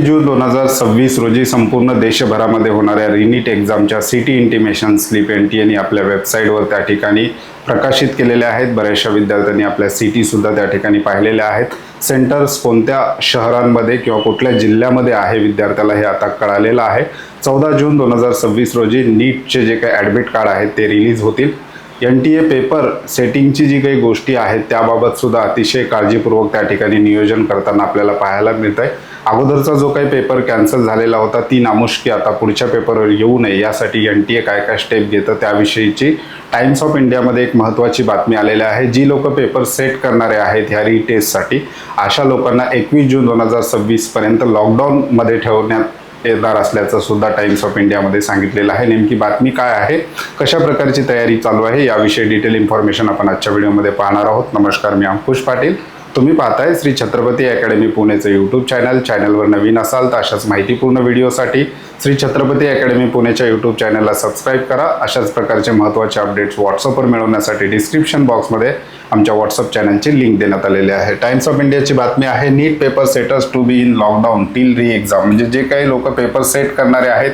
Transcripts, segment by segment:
जून 2026 रोजी संपूर्ण देशभरामध्ये होणाऱ्या रिनीट एक्झामच्या सिटी इंटिमेशन स्लिप NTAने आपल्या वेबसाईटवर त्या ठिकाणी प्रकाशित केलेल्या आहेत। बऱ्याचशा विद्यार्थ्यांनी आपल्या सिटी सुद्धा त्या ठिकाणी पाहिलेल्या आहेत। सेंटर्स कोणत्या शहरांमध्ये किंवा कुठल्या जिल्ह्यामध्ये आहे विद्यार्थ्याला हे आता कळालेलं आहे। 14 जून 2026 रोजी नीटचे जे काही ॲडमिट कार्ड आहेत ते रिलीज होतील। NTA पेपर सेटिंगची जी काही गोष्टी आहेत त्याबाबत सुद्धा अतिशय काळजीपूर्वक त्या ठिकाणी नियोजन करताना आपल्याला पाहायला मिळत आहे। अगोदरचा जो काही पेपर कॅन्सल झालेला होता ती नामुष्की आता पुढच्या पेपरवर येऊ नये यासाठी NTA काय काय स्टेप घेतं त्याविषयीची टाइम्स ऑफ इंडियामध्ये एक महत्त्वाची बातमी आलेली आहे। जी लोक पेपर सेट करणारे आहेत ह्या रिटेस्टसाठी अशा लोकांना 21 जून 2026 पर्यंत लॉकडाऊनमध्ये ठेवण्यात येणार असल्याचं सुद्धा टाइम्स ऑफ इंडियामध्ये सांगितलेलं आहे। नेमकी बातमी काय आहे, कशा प्रकारची तयारी चालू आहे याविषयी डिटेल इन्फॉर्मेशन आपण आजच्या व्हिडिओमध्ये पाहणार आहोत। नमस्कार, मी अंकुश पाटील, तुम्ही पाहताय श्री छत्रपती अकॅडमी पुणेचं यूट्यूब चॅनल। चॅनलवर नवीन असाल तर अशाच माहितीपूर्ण व्हिडिओसाठी श्री छत्रपती अकॅडमी पुणेच्या यूट्यूब चॅनलला सबस्क्राईब करा। अशाच प्रकारचे महत्त्वाचे अपडेट्स व्हॉट्सअपवर मिळवण्यासाठी डिस्क्रिप्शन बॉक्समध्ये आमच्या व्हॉट्सअप चॅनलची लिंक देण्यात आलेली आहे। टाइम्स ऑफ इंडियाची बातमी आहे, NEET paper setters to be in lockdown till re exam. म्हणजे जे काही लोक पेपर सेट करणारे आहेत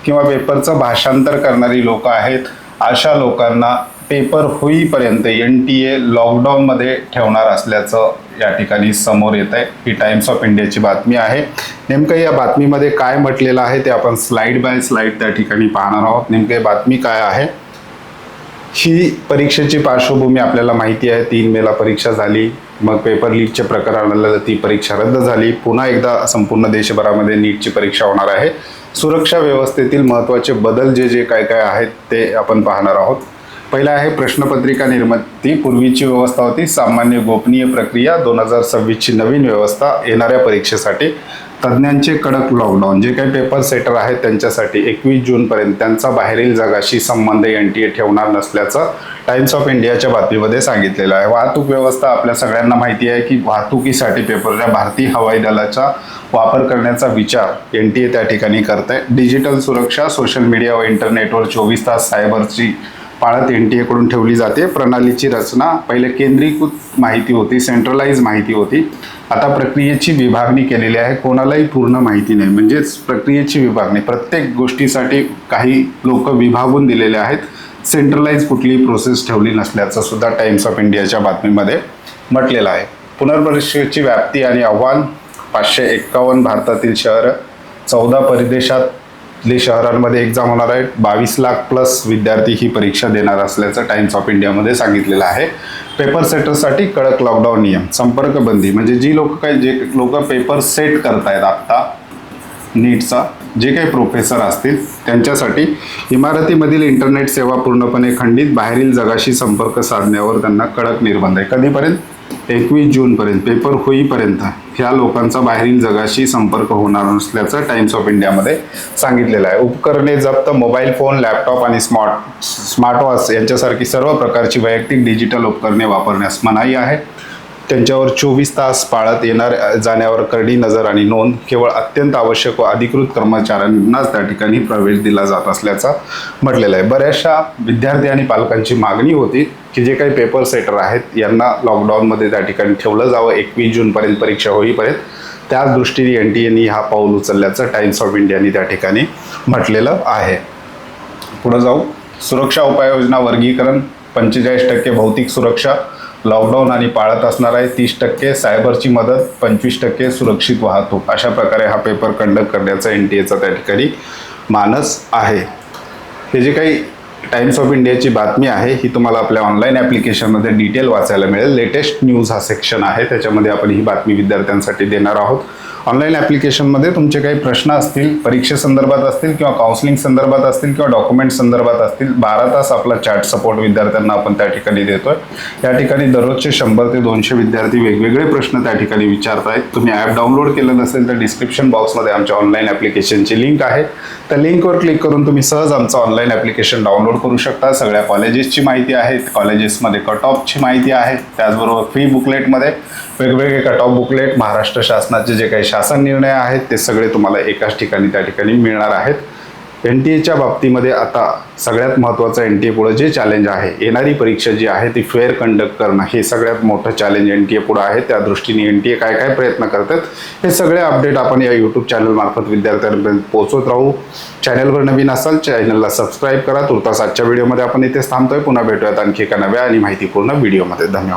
किंवा पेपरचं भाषांतर करणारी लोक आहेत अशा लोकांना पेपर होईपर्यंत NTA लॉकडाऊनमध्ये ठेवणार असल्याचं या ठिकाणी समोर येत आहे। ही टाइम्स ऑफ इंडियाची बातमी आहे। नेमकं या बातमीमध्ये काय म्हटलेलं आहे ते आपण स्लाइड बाय स्लाइड त्या ठिकाणी पाहणार आहोत। नेमकं बातमी काय आहे, ही परीक्षेची पार्श्वभूमी आपल्याला माहिती आहे। 3 मेला परीक्षा झाली, मग पेपर लीकचे प्रकरण आलं, ती परीक्षा रद्द झाली। पुन्हा एकदा संपूर्ण देशभरामध्ये नीटची परीक्षा होणार आहे। सुरक्षा व्यवस्थेतील महत्त्वाचे बदल जे काय काय आहेत ते आपण पाहणार आहोत। पहिला आहे प्रश्नपत्रिका निर्मिती। पूर्वीची व्यवस्था होती सामान्य गोपनीय प्रक्रिया, 2026ची नवीन व्यवस्था येणाऱ्या परीक्षेसाठी तज्ज्ञांचे कडक लॉकडाऊन। जे काही पेपर सेटर आहेत त्यांच्यासाठी 21 जूनपर्यंत त्यांचा बाहेरील जगाशी संबंध NTA ठेवणार नसल्याचं टाइम्स ऑफ इंडियाच्या बातमीमध्ये सांगितलेलं आहे। वाहतूक व्यवस्था आपल्या सगळ्यांना माहिती आहे की वाहतुकीसाठी पेपरच्या भारतीय हवाई दलाचा वापर करण्याचा विचार NTA त्या ठिकाणी करत आहे। डिजिटल सुरक्षा, सोशल मीडिया व इंटरनेटवर 24 तास सायबरची पाळत NTA कडून ठेवली जाते। प्रणालीची रचना पहिले केंद्रीकृत माहिती होती, सेंट्रलाइज माहिती होती, आता प्रक्रियेची विभागणी केलेली आहे। कोणालाही पूर्ण माहिती नाही, म्हणजेच प्रक्रियेची विभागणी, प्रत्येक गोष्टीसाठी काही लोक विभागून दिलेले आहेत। सेंट्रलाइज कुठलीही प्रोसेस ठेवली नसल्याचं सुद्धा टाइम्स ऑफ इंडियाच्या बातमीमध्ये म्हटलेलं आहे। पुनर्परीक्षेची व्याप्ती आणि आव्हान, 551 भारतातील शहर, 14 परदेशात शहरांमध्ये एक्झाम होणार आहेत। 22 लाख प्लस विद्यार्थी ही परीक्षा देणार असल्याचं टाइम्स ऑफ इंडियामध्ये सांगितलेलं आहे। पेपर सेटरसाठी कडक लॉकडाऊन नियम, संपर्क बंदी, म्हणजे जे लोक पेपर सेट करतायत आता नीटचा, जे काही प्रोफेसर असतील त्यांच्यासाठी इमारतीमधील इंटरनेट सेवा पूर्णपणे खंडित, बाहेरील जगाशी संपर्क साधण्यावर त्यांना कडक निर्बंध आहे। कधीपर्यंत? 21 जूनपर्यंत, पेपर होईपर्यंत ह्या लोकांचा बाहेरील जगाशी संपर्क होणार नसल्याचं टाइम्स ऑफ इंडियामध्ये सांगितलेलं आहे। उपकरणे जप्त, मोबाईल फोन, लॅपटॉप आणि स्मार्टवॉच यांच्यासारखी सर्व प्रकारची वैयक्तिक डिजिटल उपकरणे वापरण्यास मनाई आहे। त्यांच्यावर 24 तास पाळत येणार जाण्यावर करडी नजर आणि नोंद, केवळ अत्यंत आवश्यक व अधिकृत कर्मचाऱ्यांनाच त्या ठिकाणी प्रवेश दिला जात असल्याचं म्हटलेलं आहे। बऱ्याचशा विद्यार्थी आणि पालकांची मागणी होती की जे काही पेपर सेटर आहेत यांना लॉकडाऊनमध्ये त्या ठिकाणी ठेवलं जावं 21 जूनपर्यंत परीक्षा होईपर्यंत। त्याच दृष्टीने NTAने हा पाऊल उचलल्याचं टाइम्स ऑफ इंडियाने त्या ठिकाणी म्हटलेलं आहे। पुढे जाऊ, सुरक्षा उपाययोजना वर्गीकरण, 45% भौतिक सुरक्षा लॉकडाऊन आणि पाळत असणार आहे, 30% सायबरची मदत, 25% सुरक्षित वाहतूक, अशा प्रकारे हा पेपर कंडक्ट करण्याचा NTAचा त्या ठिकाणी मानस आहे। हे जे काही टाइम्स ऑफ इंडियाची बातमी आहे ही तुम्हाला आपल्या ऑनलाईन ॲप्लिकेशनमध्ये डिटेल वाचायला मिळेल। लेटेस्ट न्यूज हा सेक्शन आहे, त्याच्यामध्ये आपण ही बातमी विद्यार्थ्यांसाठी देणार आहोत। ऑनलाईन ॲप्लिकेशनमध्ये तुमचे काही प्रश्न असतील, परीक्षेसंदर्भात असतील किंवा काउन्सिलिंग संदर्भात असतील किंवा डॉक्युमेंट संदर्भात असतील, 12 तास आपला चॅट सपोर्ट विद्यार्थ्यांना आपण त्या ठिकाणी देतोय। या ठिकाणी दररोजचे 100 ते 200 विद्यार्थी वेगवेगळे प्रश्न त्या ठिकाणी विचारतायत। तुम्ही ॲप डाउनलोड केलं नसेल तर डिस्क्रिप्शन बॉक्समध्ये आमच्या ऑनलाईन ॲप्लिकेशनची लिंक आहे, त्या लिंकवर क्लिक करून तुम्ही सहज आमचं ऑनलाईन ॲप्लिकेशन डाउनलोड करू शकता। सगळ्या कॉलेजेसची माहिती आहे, कॉलेजेसमध्ये कट ऑफची माहिती आहे, त्याचबरोबर फ्री बुकलेटमध्ये वेगवेगळे कट ऑफ बुकलेट, महाराष्ट्र शासनाचे जे काही शासन निर्णय आहेत ते सगळे तुम्हाला एकाच ठिकाणी त्या ठिकाणी मिळणार आहेत। NTA बाबतीमध्ये आता सगळ्यात महत्त्वाचं NTA पुढे जे चॅलेंज आहे, येणारी परीक्षा जी आहे ती फेअर कंडक्ट करणं हे सगळ्यात मोठं चॅलेंज NTA पुढे आहे. त्या दृष्टीने NTA काय काय प्रयत्न करतात हे सगळे अपडेट आपण या यूट्यूब चॅनल मार्फत विद्यार्थ्यांपर्यंत पोहोचवत राहू. चॅनलवर नवीन असाल चॅनलला सबस्क्राईब करा. तुर्तास आजच्या व्हिडिओमध्ये आपण इथेच थांबतोय. पुन्हा भेटूयात आणखी एका नव्या आणि माहितीपूर्ण व्हिडिओमध्ये. धन्यवाद.